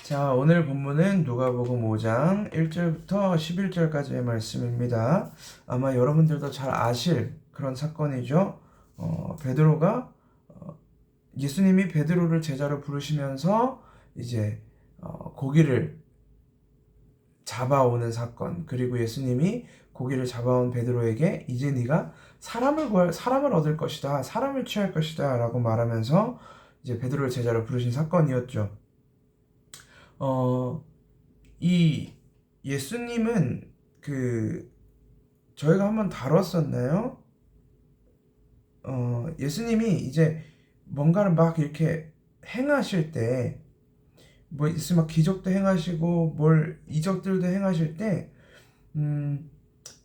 자, 오늘 본문은 누가복음 5장 1절부터 11절까지의 말씀입니다. 아마 여러분들도 잘 아실 그런 사건이죠. 베드로가 예수님이 베드로를 제자로 부르시면서 이제 고기를 잡아오는 사건, 그리고 예수님이 고기를 잡아온 베드로에게 이제 네가 사람을 얻을 것이다, 사람을 취할 것이다라고 말하면서 이제 베드로를 제자로 부르신 사건이었죠. 이 예수님은 저희가 한번 다뤘었나요? 예수님이 이제 뭔가를 막 이렇게 행하실 때, 뭐 있으면 막 기적도 행하시고 뭘 이적들도 행하실 때,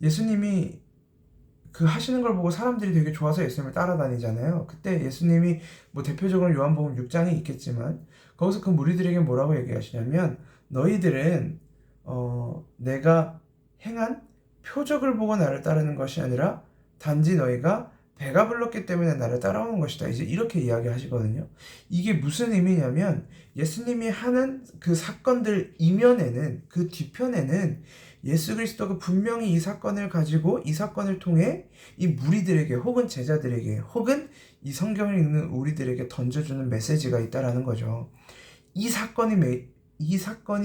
예수님이 그 하시는 걸 보고 사람들이 되게 좋아서 예수님을 따라다니잖아요. 그때 예수님이 뭐 대표적으로 요한복음 6장이 있겠지만 거기서 그 무리들에게 뭐라고 얘기하시냐면 너희들은 내가 행한 표적을 보고 나를 따르는 것이 아니라 단지 너희가 배가 불렀기 때문에 나를 따라오는 것이다. 이제 이렇게 이야기하시거든요. 이게 무슨 의미냐면 예수님이 하는 그 사건들 이면에는, 그 뒤편에는 예수 그리스도가 분명히 이 사건을 가지고 이 사건을 통해 이 무리들에게 혹은 제자들에게 혹은 이 성경을 읽는 우리들에게 던져주는 메시지가 있다라는 거죠. 이 사건이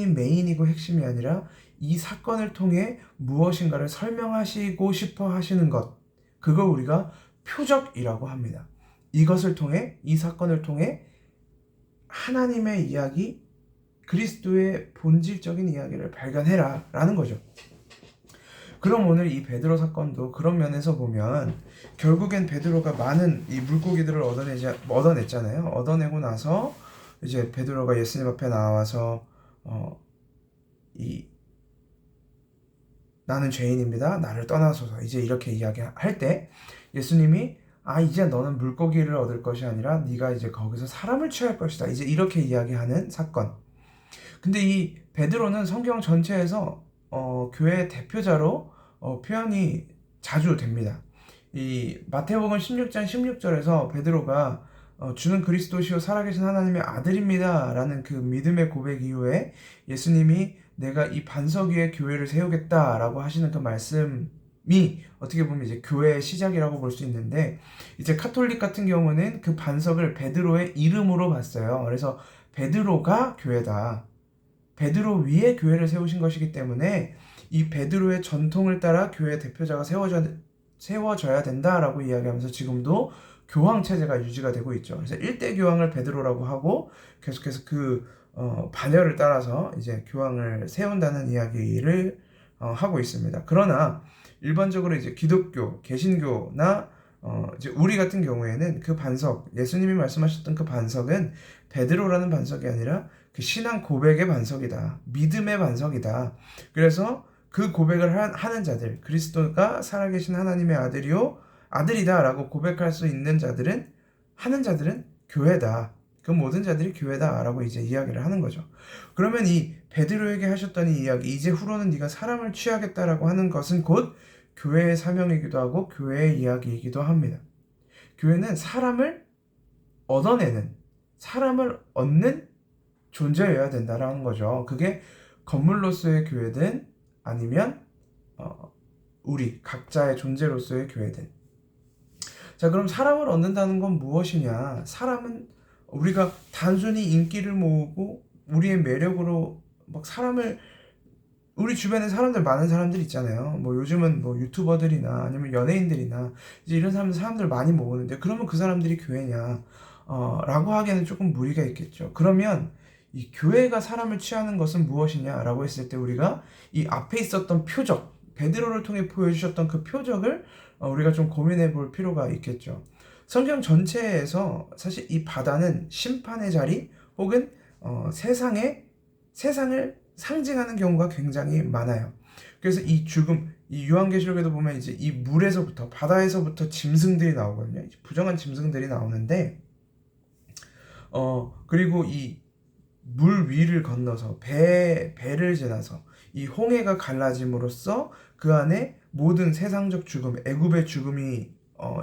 메인이고 핵심이 아니라 이 사건을 통해 무엇인가를 설명하시고 싶어 하시는 것, 그걸 우리가 표적이라고 합니다. 이것을 통해, 이 사건을 통해 하나님의 이야기, 그리스도의 본질적인 이야기를 발견해라 라는 거죠. 그럼 오늘 이 베드로 사건도 그런 면에서 보면 결국엔 베드로가 많은 이 물고기들을 얻어냈잖아요. 얻어내고 나서 이제 베드로가 예수님 앞에 나와서 나는 죄인입니다. 나를 떠나소서. 이제 이렇게 이야기할 때 예수님이 이제 너는 물고기를 얻을 것이 아니라 네가 이제 거기서 사람을 취할 것이다. 이제 이렇게 이야기하는 사건. 근데 이 베드로는 성경 전체에서 교회의 대표자로 표현이 자주 됩니다. 이 마태복음 16장 16절에서 베드로가 주는 그리스도시요 살아계신 하나님의 아들입니다 라는 그 믿음의 고백 이후에 예수님이 내가 이 반석 위에 교회를 세우겠다라고 하시는 그 말씀이 어떻게 보면 이제 교회의 시작이라고 볼 수 있는데, 이제 카톨릭 같은 경우는 그 반석을 베드로의 이름으로 봤어요. 그래서 베드로가 교회다, 베드로 위에 교회를 세우신 것이기 때문에 이 베드로의 전통을 따라 교회 대표자가 세워져야 된다라고 이야기하면서 지금도 교황 체제가 유지가 되고 있죠. 그래서 1대 교황을 베드로라고 하고 계속해서 그 반열을 따라서 이제 교황을 세운다는 이야기를 하고 있습니다. 그러나 일반적으로 이제 기독교, 개신교나 이제 우리 같은 경우에는 그 반석, 예수님이 말씀하셨던 그 반석은 베드로라는 반석이 아니라 그 신앙 고백의 반석이다. 믿음의 반석이다. 그래서 그 고백을 하는 자들, 그리스도가 살아계신 하나님의 아들이다 라고 고백할 수 있는 자들은, 하는 자들은 교회다. 그 모든 자들이 교회다 라고 이제 이야기를 하는 거죠. 그러면 이 베드로에게 하셨던 이 이야기, 이제 후로는 네가 사람을 취하겠다라고 하는 것은 곧 교회의 사명이기도 하고 교회의 이야기이기도 합니다. 교회는 사람을 얻어내는, 사람을 얻는 존재여야 된다라는 거죠. 그게 건물로서의 교회든 아니면 우리 각자의 존재로서의 교회든. 자, 그럼 사람을 얻는다는 건 무엇이냐? 사람은 우리가 단순히 인기를 모으고 우리의 매력으로 막 우리 주변에 많은 사람들 있잖아요. 뭐 요즘은 뭐 유튜버들이나 아니면 연예인들이나 이제 이런 사람들 많이 모으는데, 그러면 그 사람들이 교회냐? 라고 하기에는 조금 무리가 있겠죠. 그러면 이 교회가 사람을 취하는 것은 무엇이냐라고 했을 때 우리가 이 앞에 있었던 표적, 베드로를 통해 보여주셨던 그 표적을 우리가 좀 고민해 볼 필요가 있겠죠. 성경 전체에서 사실 이 바다는 심판의 자리 혹은 세상을 상징하는 경우가 굉장히 많아요. 그래서 이 요한계시록에도 보면 이제 이 물에서부터, 바다에서부터 짐승들이 나오거든요. 부정한 짐승들이 나오는데, 그리고 이 물 위를 건너서 배를 지나서 이 홍해가 갈라짐으로써 그 안에 모든 세상적 죽음, 애굽의 죽음이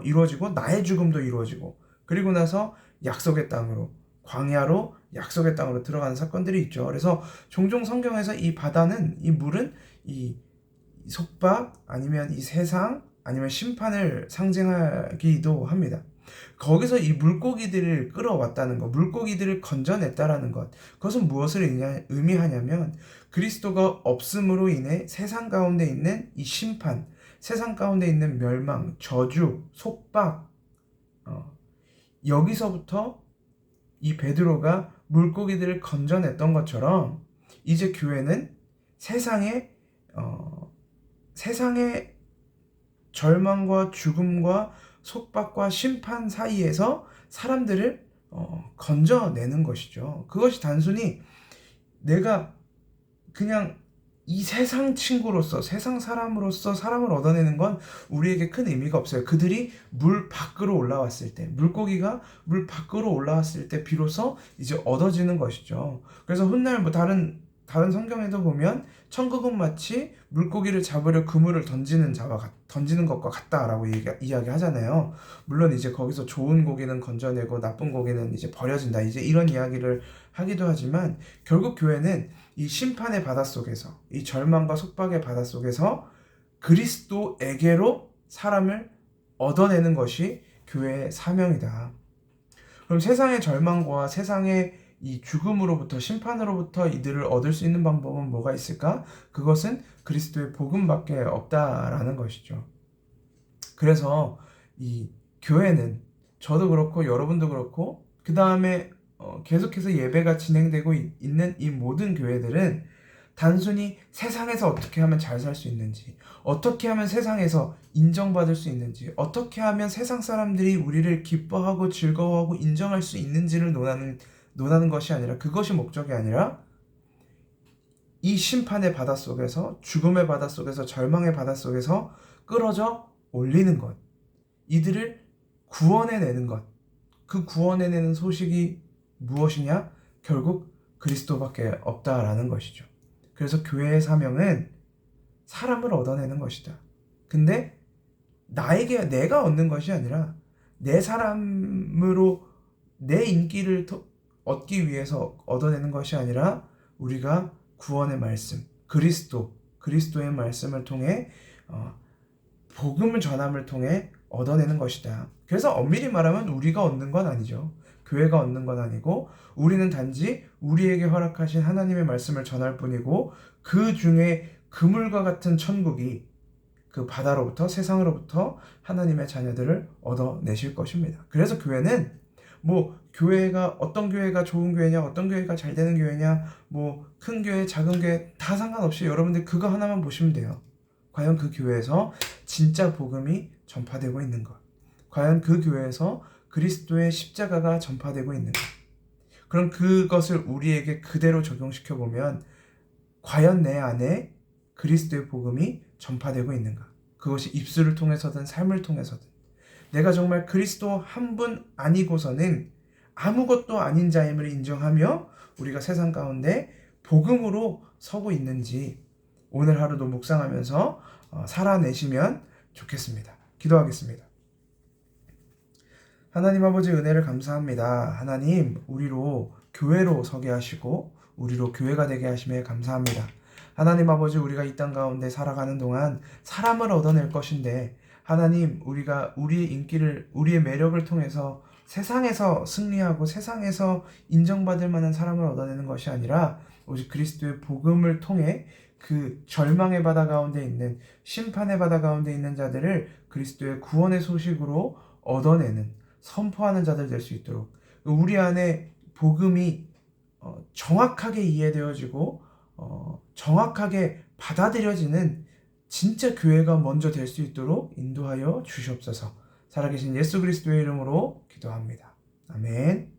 이루어지고 나의 죽음도 이루어지고, 그리고 나서 약속의 땅으로 광야로 약속의 땅으로 들어가는 사건들이 있죠. 그래서 종종 성경에서 이 바다는, 이 물은 이 속박 아니면 이 세상 아니면 심판을 상징하기도 합니다. 거기서 이 물고기들을 끌어왔다는 것, 물고기들을 건져냈다라는 것, 그것은 무엇을 의미하냐면 그리스도가 없음으로 인해 세상 가운데 있는 이 심판, 세상 가운데 있는 멸망, 저주, 속박, 여기서부터 이 베드로가 물고기들을 건져냈던 것처럼 이제 교회는 세상의 절망과 죽음과 속박과 심판 사이에서 사람들을 건져내는 것이죠. 그것이 단순히 내가 그냥 이 세상 친구로서, 세상 사람으로서 사람을 얻어내는 건 우리에게 큰 의미가 없어요. 그들이 물 밖으로 올라왔을 때, 물고기가 물 밖으로 올라왔을 때 비로소 이제 얻어지는 것이죠. 그래서 훗날 뭐 다른 성경에도 보면 천국은 마치 물고기를 잡으려 그물을 던지는 것과 같다라고 이야기하잖아요. 물론 이제 거기서 좋은 고기는 건져내고 나쁜 고기는 이제 버려진다, 이제 이런 이야기를 하기도 하지만 결국 교회는 이 심판의 바닷속에서, 이 절망과 속박의 바닷속에서 그리스도에게로 사람을 얻어내는 것이 교회의 사명이다. 그럼 세상의 절망과 세상의 이 죽음으로부터, 심판으로부터 이들을 얻을 수 있는 방법은 뭐가 있을까? 그것은 그리스도의 복음밖에 없다라는 것이죠. 그래서 이 교회는, 저도 그렇고 여러분도 그렇고 그 다음에 계속해서 예배가 진행되고 있는 이 모든 교회들은 단순히 세상에서 어떻게 하면 잘 살 수 있는지, 어떻게 하면 세상에서 인정받을 수 있는지, 어떻게 하면 세상 사람들이 우리를 기뻐하고 즐거워하고 인정할 수 있는지를 논하는 것이 아니라, 그것이 목적이 아니라 이 심판의 바닷속에서, 죽음의 바닷속에서, 절망의 바닷속에서 끌어져 올리는 것, 이들을 구원해내는 것, 그 구원해내는 소식이 무엇이냐? 결국 그리스도밖에 없다라는 것이죠. 그래서 교회의 사명은 사람을 얻어내는 것이다. 근데 내가 얻는 것이 아니라 내 사람으로 내 인기를 얻기 위해서 얻어내는 것이 아니라 우리가 구원의 말씀, 그리스도의 말씀을 통해 복음을 전함을 통해 얻어내는 것이다. 그래서 엄밀히 말하면 우리가 얻는 건 아니죠. 교회가 얻는 건 아니고 우리는 단지 우리에게 허락하신 하나님의 말씀을 전할 뿐이고, 그 중에 그물과 같은 천국이 그 바다로부터, 세상으로부터 하나님의 자녀들을 얻어내실 것입니다. 그래서 교회는 교회가 어떤 교회가 좋은 교회냐, 어떤 교회가 잘 되는 교회냐, 큰 교회, 작은 교회 다 상관없이 여러분들 그거 하나만 보시면 돼요. 과연 그 교회에서 진짜 복음이 전파되고 있는 것, 과연 그 교회에서 그리스도의 십자가가 전파되고 있는 것, 그럼 그것을 우리에게 그대로 적용시켜 보면 과연 내 안에 그리스도의 복음이 전파되고 있는가? 그것이 입술을 통해서든 삶을 통해서든, 내가 정말 그리스도 한 분 아니고서는 아무것도 아닌 자임을 인정하며 우리가 세상 가운데 복음으로 서고 있는지 오늘 하루도 묵상하면서 살아내시면 좋겠습니다. 기도하겠습니다. 하나님 아버지, 은혜를 감사합니다. 하나님, 우리로 교회로 서게 하시고 우리로 교회가 되게 하심에 감사합니다. 하나님 아버지, 우리가 이 땅 가운데 살아가는 동안 사람을 얻어낼 것인데, 하나님, 우리가 우리의 인기를, 우리의 매력을 통해서 세상에서 승리하고 세상에서 인정받을 만한 사람을 얻어내는 것이 아니라 오직 그리스도의 복음을 통해 그 절망의 바다 가운데 있는, 심판의 바다 가운데 있는 자들을 그리스도의 구원의 소식으로 얻어내는, 선포하는 자들 될 수 있도록, 우리 안에 복음이 정확하게 이해되어지고 정확하게 받아들여지는 진짜 교회가 먼저 될 수 있도록 인도하여 주시옵소서. 살아계신 예수 그리스도의 이름으로 기도합니다. 아멘.